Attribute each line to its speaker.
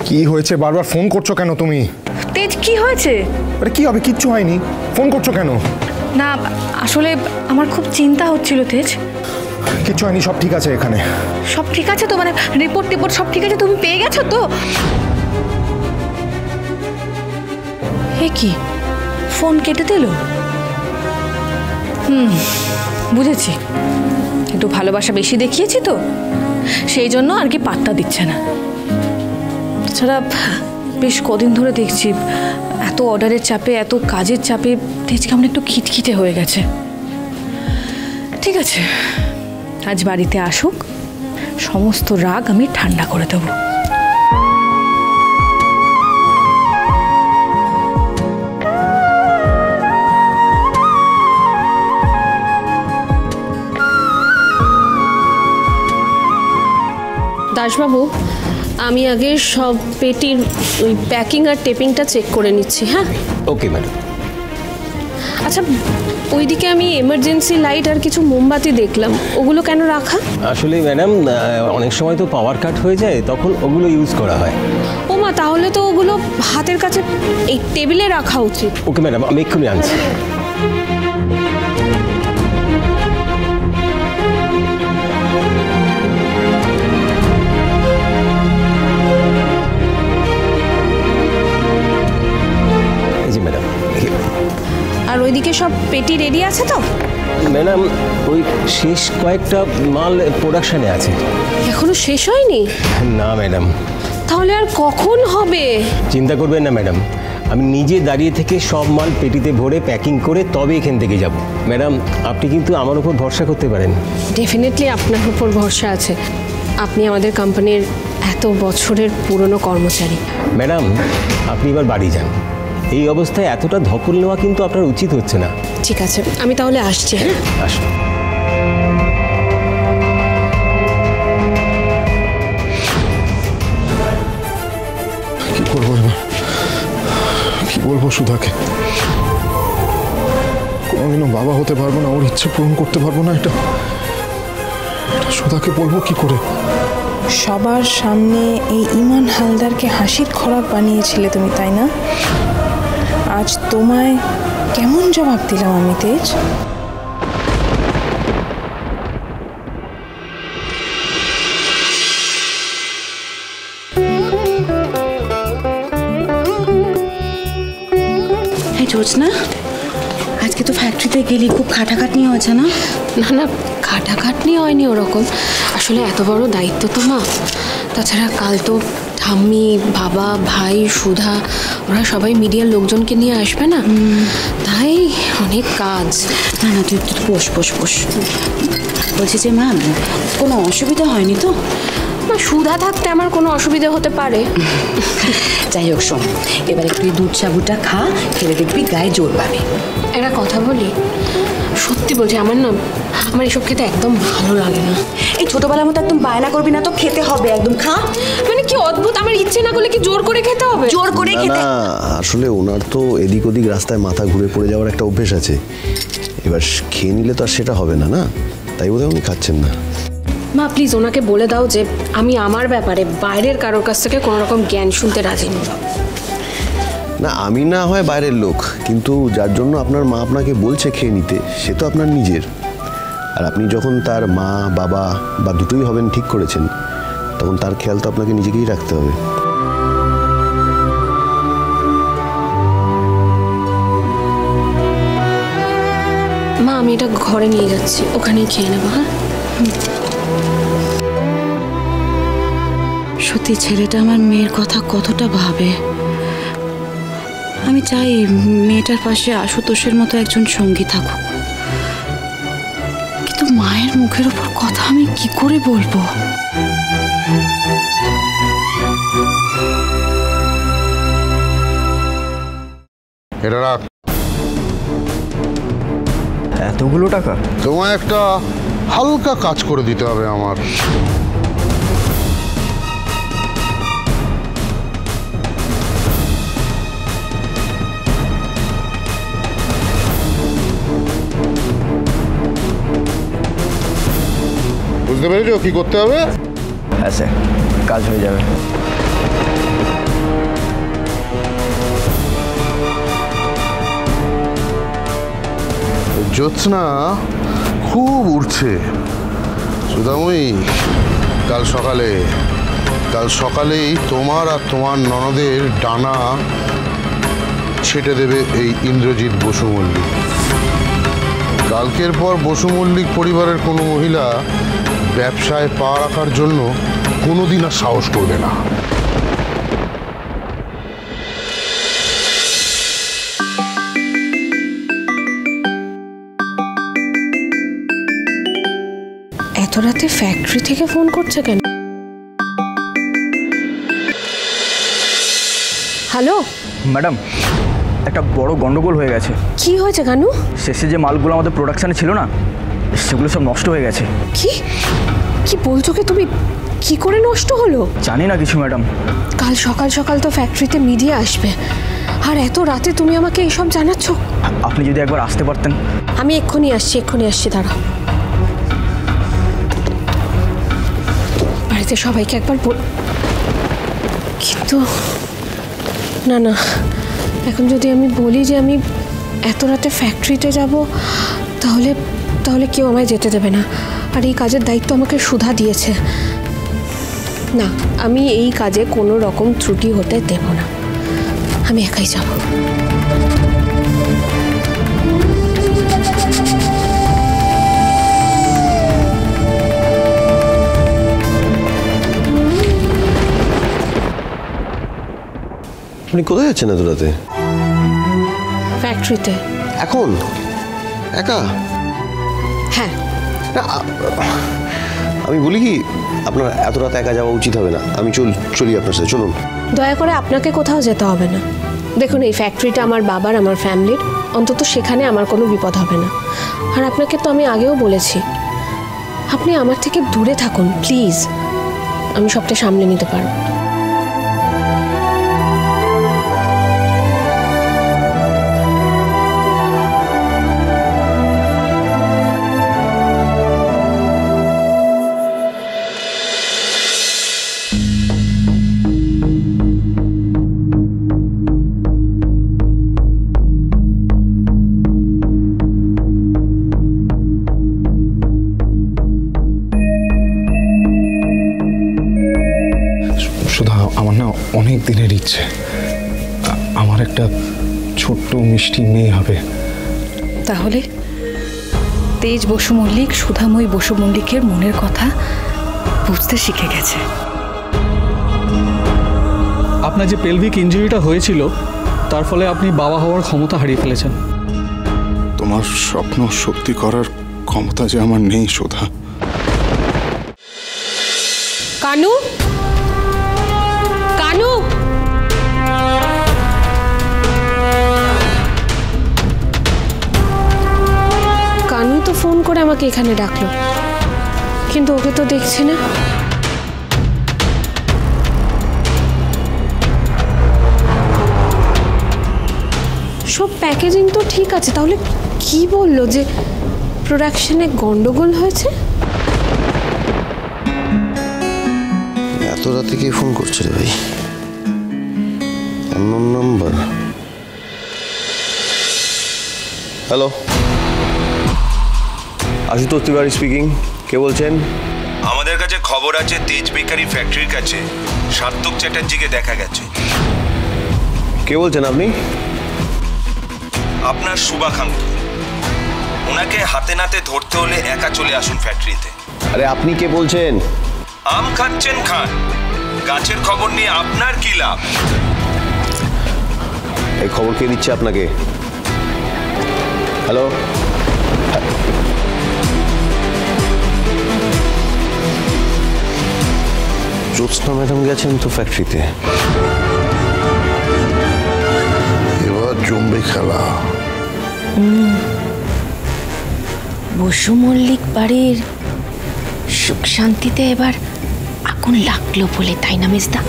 Speaker 1: কি হয়েছে? বারবার ফোন করছো কেন তুমি?
Speaker 2: তেজ, কি হয়েছে?
Speaker 1: আরে কি হবে? কিচ্ছু হয়নি, ফোন করছো কেন?
Speaker 2: না, আসলে আমার খুব চিন্তা হচ্ছিল তেজ।
Speaker 1: কিচ্ছু হয়নি, সব ঠিক আছে এখানে।
Speaker 2: সব ঠিক আছে তো? মানে রিপোর্ট সব ঠিক আছে? তুমি পেয়ে গেছো তো? এ কি, ফোন কেটে দিল? বুঝেছি, একটু ভালোবাসা বেশি দেখিয়েছি তো, সেই জন্য আর কি পাত্তা দিচ্ছে না। তাছাড়া বেশ কদিন ধরে দেখছি এত অর্ডারের চাপে, এত কাজের চাপে তেজ কেমন একটু খিটখিটে হয়ে গেছে। ঠিক আছে, আজ বাড়িতে আসুক, সমস্ত রাগ আমি ঠান্ডা করে দেব।
Speaker 3: দাসবাবু, আমি আগে সব পেটির ওই প্যাকিং আর টেপিংটা চেক করে নিচ্ছি। হ্যাঁ,
Speaker 4: ওকে ম্যাডাম।
Speaker 3: আচ্ছা, ওইদিকে আমি এমার্জেন্সি লাইট আর কিছু মোমবাতি দেখলাম, ওগুলো কেন রাখা?
Speaker 4: আসলে ম্যাডাম, অনেক সময় তো পাওয়ার কাট হয়ে যায়, তখন ওগুলো ইউজ করা হয়।
Speaker 3: ও মা, তাহলে তো ওগুলো হাতের কাছে এই টেবিলে রাখা উচিত।
Speaker 4: ওকে ম্যাডাম, আমি এক্ষুনি আনছি।
Speaker 3: আর ওইদিকে সব পেটি রেডি আছে তো?
Speaker 4: ম্যাডাম, ওই শেষ কয়েকটা মাল প্রোডাকশনে আছে।
Speaker 3: এখনো শেষ হয়নি?
Speaker 4: না ম্যাডাম।
Speaker 3: তাহলে আর কখন হবে?
Speaker 4: চিন্তা করবেন না ম্যাডাম, আমি নিজে দাঁড়িয়ে থেকে সব মাল পেটিতে ভরে প্যাকিং করে তবে এখান থেকে যাব। ম্যাডাম, আপনি কিন্তু আমার উপর ভরসা করতে পারেন।
Speaker 3: ডেফিনেটলি আপনার উপর ভরসা আছে, আপনি আমাদের কোম্পানির এত বছরের পুরনো কর্মচারী।
Speaker 4: ম্যাডাম, আপনি এবার বাড়ি যান, এই অবস্থায় এতটা ধকল নেওয়া কিন্তু আপনার উচিত হচ্ছে না।
Speaker 3: ঠিক আছে, আমি তাহলে আসছি। হ্যাঁ,
Speaker 4: আসুন।
Speaker 1: কি করবো এবার? কি বলবো সুধাকে? কোনোদিনও বাবা হতে পারবো না, ওর ইচ্ছে পূরণ করতে পারবো না, এটা সুধাকে বলবো কি করে?
Speaker 5: সবার সামনে এই ইমান হালদারকে হাসির খোরাক বানিয়েছিলে তুমি, তাই না? আজ তোমায় কেমন জবাব দিলাম আমি তেজ?
Speaker 6: জোৎস্না, আজকে তো ফ্যাক্টরিতে গেলি, খুব খাটাখাটনি হয়েছে না?
Speaker 3: না না, খাটাখাটনি হয়নি ওরকম, আসলে এত বড় দায়িত্ব তো মা। তাছাড়া কাল তো ঠাম্মি, বাবা, ভাই, সুধা, ওরা সবাই মিডিয়ার লোকজনকে নিয়ে আসবে না, তাই অনেক কাজ।
Speaker 6: না না, তুই বস বস বস। বলছি যে মা, কোনো অসুবিধা হয়নি তো?
Speaker 3: না, সুধা থাকতে আমার কোনো অসুবিধা হতে পারে?
Speaker 6: যাই হোক শোন, এবার একটু দুধ সাবুটা খা, খেলে দেখবি গায়ে জোর পাবে।
Speaker 3: একটা কথা বলি, সত্যি বলছি, আমার এসব খেতে একদম ভালো লাগে না।
Speaker 6: এই ছোটবেলার মতো একদম বায়না করবি না তো, খেতে হবে একদম, খা।
Speaker 3: মানে কি অদ্ভুত, আমার ইচ্ছে না করলে কি জোর করে খেতে হবে?
Speaker 6: জোর করে খেতে?
Speaker 7: না, আসলে ওনার তো এদিক ওদিক রাস্তায় মাথা ঘুরে পড়ে যাওয়ার একটা অভ্যেস আছে, এবার খেয়ে নিলে তো আর সেটা হবে না, না তাই বোধহয় উনি খাচ্ছেন না।
Speaker 3: মা প্লিজ ওনাকে বলে দাও যে আমি আমার ব্যাপারে বাইরের কারোর কাছ থেকে কোনো রকম জ্ঞান শুনতে রাজি নই।
Speaker 7: না, আমি না হয় বাইরের লোক, কিন্তু যার জন্য আপনার মা আপনাকে বলছে খেয়ে নিতে, সে তো আপনার নিজের। আর আপনি যখন তার মা, বাবা বা দুটোই হবেন ঠিক করেছেন, তখন তার খেয়াল তো আপনাকে নিজেকেই রাখতে হবে।
Speaker 3: মা, আমি এটা ঘরে নিয়ে যাচ্ছি, ওখানেই খেয়ে নেবো। হ্যাঁ,
Speaker 6: সত্যি ছেলেটা আমার মেয়ের কথা কতটা ভাবে। আমি চাই মেয়েটার পাশে আশুতোষের মতো একজন সঙ্গী থাকুক, কিন্তু মায়ের মুখের উপর কথা আমি কি করে বলবো?
Speaker 8: এটা রাখ।
Speaker 9: এতগুলো টাকা?
Speaker 8: তোমায় একটা হালকা কাজ করে দিতে হবে আমার। বুঝতে পেরেছো কি করতে হবে?
Speaker 9: হ্যাঁ স্যার, কাজ হয়ে যাবে।
Speaker 8: জ্যোৎস্না খুব উঠছে সুধাময়ী। কাল সকালেই তোমার আর তোমার ননদের ডানা ছেটে দেবে এই ইন্দ্রজিৎ বসু মল্লিক। কালকের পর বসু মল্লিক পরিবারের কোনো মহিলা ব্যবসায় পা রাখার জন্য কোনোদিন আর সাহস করবে না।
Speaker 3: এত রাতে ফ্যাক্টরি থেকে ফোন করছে কেন? হ্যালো
Speaker 9: ম্যাডাম, একটা বড় গন্ডগোল হয়ে গেছে।
Speaker 3: কি হয়েছে কানু?
Speaker 9: শেষে যে মালগুলো আমাদের প্রোডাকশানে ছিল না, সেগুলো সব নষ্ট হয়ে গেছে।
Speaker 3: কি কি বলছো? কি তুমি কি করে নষ্ট হলো?
Speaker 9: জানি না কিছু ম্যাডাম।
Speaker 3: কাল সকাল সকাল তো ফ্যাক্টরিতে মিডিয়া আসবে, আর এত রাতে তুমি আমাকে এইসব জানাচ্ছ?
Speaker 9: আপনি যদি একবার আসতে পারতেন।
Speaker 3: আমি এক্ষুনি আসছি, দাঁড়াও। বাড়িতে সবাইকে একবার কিন্তু না, এখন যদি আমি বলি যে আমি এত রাতে ফ্যাক্টরিতে যাব, তাহলে কেউ আমায় যেতে দেবে না। আর এই কাজের দায়িত্ব আমাকে সুধা দিয়েছে। না, আমি এই কাজে কোনো রকম ত্রুটি হতে দেব না। আমি একাই যাব।
Speaker 7: আপনি কোথায় যাচ্ছেন এত রাতে?
Speaker 3: ফ্যাক্টরিতে।
Speaker 7: এখন একা?
Speaker 3: হ্যাঁ।
Speaker 7: না, আমি বলি কি, আপনার এত রাতে একা যাওয়া উচিত হবে না। আমি চলি আপনার সাথে, চলুন।
Speaker 3: দয়া করে আপনাকে কোথাও যেতে হবে না। দেখুন, এই ফ্যাক্টরিটা আমার বাবার, আমার ফ্যামিলির, অন্তত সেখানে আমার কোনো বিপদ হবে না। আর আপনাকে তো আমি আগেও বলেছি, আপনি আমার থেকে দূরে থাকুন প্লিজ। আমি সবটা সামলে নিতে পারবো।
Speaker 1: আমার না অনেক দিনের ইচ্ছে, আমার একটা ছোট্ট মিষ্টি মেয়ে হবে।
Speaker 2: তাহলে তেজ বসু মল্লিক সুধাময়ী বসু মল্লিকের মনের কথা বুঝতে শিখে গেছে।
Speaker 10: আপনার যে পেলভিক ইনজুরিটা হয়েছিল, তার ফলে আপনি বাবা হওয়ার ক্ষমতা হারিয়ে ফেলেছেন।
Speaker 8: তোমার স্বপ্ন সত্যি করার ক্ষমতা যে আমার নেই সুধা।
Speaker 3: কানু, কানু তো ফোন করে আমাকে এখানে ডাকলো, কিন্তু ওকে তো দেখছি না। সব প্যাকেজিং তো ঠিক আছে, তাহলে কি বললো যে প্রোডাকশনে গন্ডগোল হয়েছে?
Speaker 7: এত রাতে কে ফোন করছে রে ভাই? Unknown number. Hello, Ashutosh Tiwari speaking. কে বলছেন?
Speaker 11: আমাদের কাছে খবর আছে তেজ বেকারি ফ্যাক্টরির কাছে সার্থক চ্যাটার্জিকে দেখা গেছে।
Speaker 7: কে বলছেন আপনি?
Speaker 11: আপনার শুভাকাঙ্ক্ষী। ওনাকে হাতে নাতে ধরতে হলে একা চলে আসুন ফ্যাক্টরিতে।
Speaker 7: আরে আপনি কে বলছেন?
Speaker 11: আম খাচ্ছেন খান, গাছের খবর নিয়ে আপনার কি লাভ?
Speaker 7: এই খবর কে দিচ্ছে আপনাকে? হ্যালো, জ্যোৎস্না ম্যাডাম গেছেন তো ফ্যাক্টরিতে।
Speaker 8: এবার জমবে খেলা।
Speaker 3: বসু মল্লিক বাড়ির সুখ শান্তিতে এবার আগুন লাগলো বলে, তাই না মেজদা?